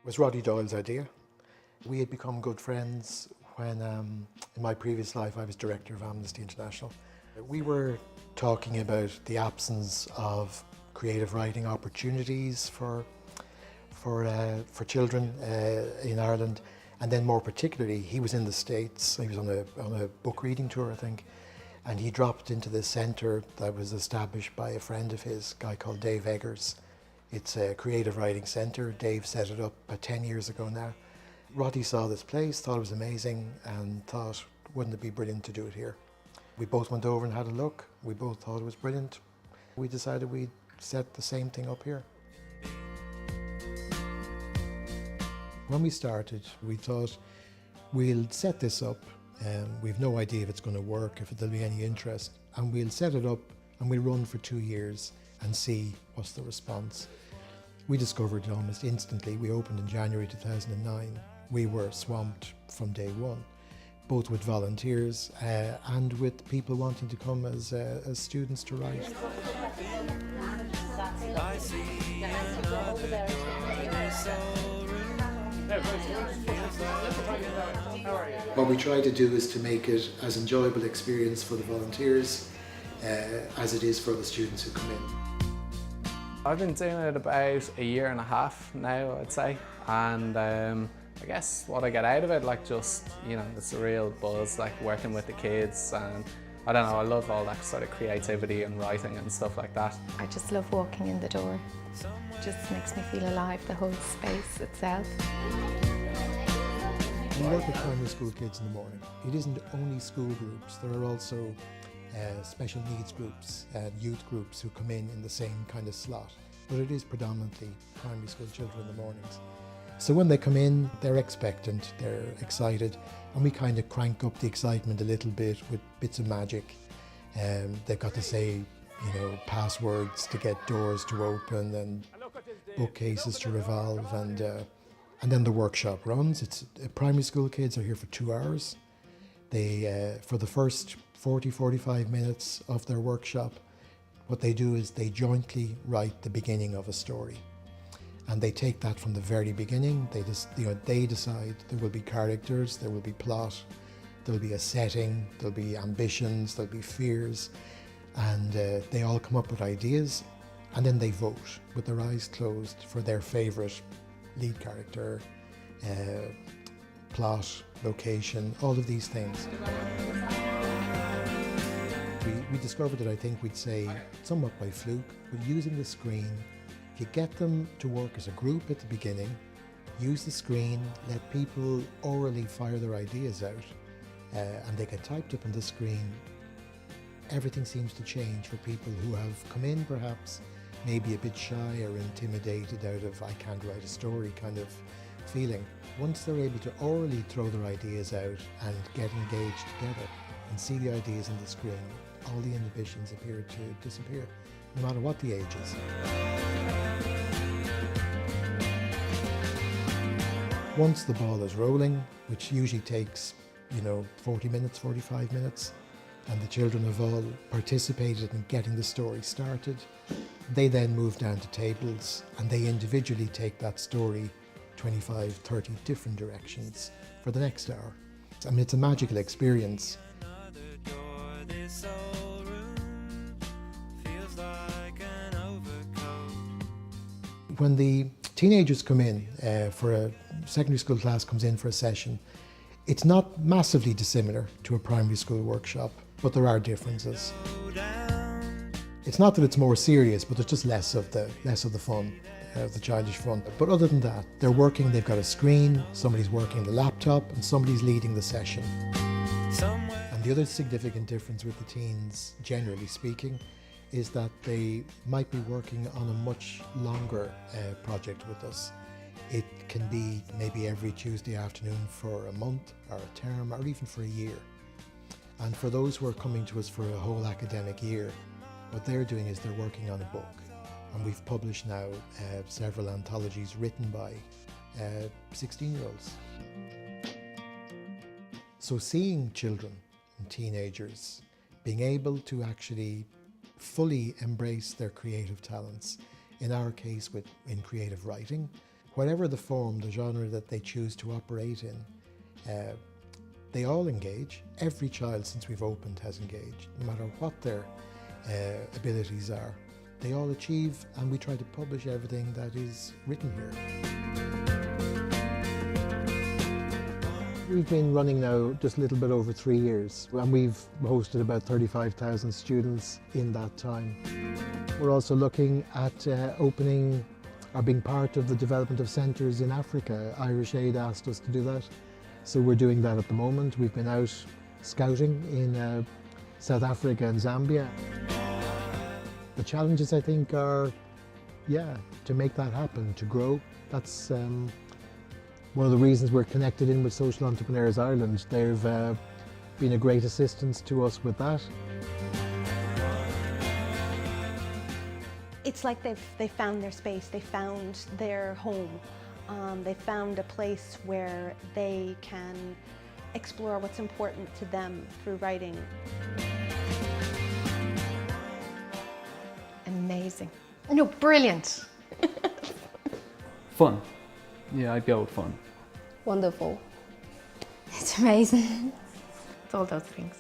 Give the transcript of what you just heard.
was Roddy Doyle's idea. We had become good friends when, in my previous life, I was director of Amnesty International. We were talking about the absence of creative writing opportunities for children in Ireland, and then more particularly, he was in the States. He was on a book reading tour, I think, and he dropped into this centre that was established by a friend of his, a guy called Dave Eggers. It's a creative writing centre. Dave set it up about 10 years ago now. Roddy saw this place, thought it was amazing, and thought, wouldn't it be brilliant to do it here? We both went over and had a look. We both thought it was brilliant. We decided we'd set the same thing up here. When we started, we thought, we'll set this up. We've no idea if it's going to work, if there'll be any interest, and we'll set it up and we'll run for 2 years and see what's the response. We discovered it almost instantly. We opened in January 2009. We were swamped from day one, both with volunteers and with people wanting to come as students to write. What we try to do is to make it as enjoyable experience for the volunteers as it is for the students who come in. I've been doing it about a year and a half now, I'd say, and I guess what I get out of it, like, just, you know, it's a real buzz, like working with the kids, and I don't know, I love all that sort of creativity and writing and stuff like that. I just love walking in the door. It just makes me feel alive, the whole space itself. We work with primary school kids in the morning. It isn't only school groups, there are also special needs groups, youth groups who come in the same kind of slot. But it is predominantly primary school children in the mornings. So when they come in, they're expectant, they're excited, and we kind of crank up the excitement a little bit with bits of magic. They've got to say, you know, passwords to get doors to open and bookcases to revolve, and then the workshop runs. It's primary school kids are here for 2 hours. They, for the first 40-45 minutes of their workshop, what they do is they jointly write the beginning of a story. And they take that from the very beginning. They decide there will be characters, there will be plot, there will be a setting, there'll be ambitions, there'll be fears, and they all come up with ideas, and then they vote with their eyes closed for their favourite lead character, plot, location, all of these things. We discovered it, I think we'd say, somewhat by fluke, but using the screen, if you get them to work as a group at the beginning, use the screen, let people orally fire their ideas out, and they get typed up on the screen, everything seems to change for people who have come in perhaps maybe a bit shy or intimidated out of I can't write a story kind of feeling. Once they're able to orally throw their ideas out and get engaged together and see the ideas on the screen, all the inhibitions appear to disappear, no matter what the age is. Once the ball is rolling, which usually takes, 40 minutes, 45 minutes, and the children have all participated in getting the story started, they then move down to tables and they individually take that story 25, 30 different directions for the next hour. I mean, it's a magical experience. When the teenagers come in for a secondary school class comes in for a session, it's not massively dissimilar to a primary school workshop, but there are differences. It's not that it's more serious, but there's just less of the fun, the childish fun. But other than that, they're working, they've got a screen, somebody's working the laptop, and somebody's leading the session. And the other significant difference with the teens, generally speaking, is that they might be working on a much longer project with us. It can be maybe every Tuesday afternoon for a month or a term or even for a year. And for those who are coming to us for a whole academic year, what they're doing is they're working on a book. And we've published now several anthologies written by 16-year-olds. So seeing children and teenagers being able to actually fully embrace their creative talents, in our case in creative writing, whatever the form, the genre that they choose to operate in, they all engage. Every child since we've opened has engaged, no matter what their abilities are. They all achieve, and we try to publish everything that is written here. We've been running now just a little bit over 3 years, and we've hosted about 35,000 students in that time. We're also looking at opening or being part of the development of centres in Africa. Irish Aid asked us to do that, so we're doing that at the moment. We've been out scouting in South Africa and Zambia. The challenges, I think, are, to make that happen, to grow. That's one of the reasons we're connected in with Social Entrepreneurs Ireland. They've been a great assistance to us with that. It's like they found their space, they found their home. They found a place where they can explore what's important to them through writing. Amazing. No, brilliant. Fun. Yeah, I'd go with fun. Wonderful. It's amazing. It's all those things.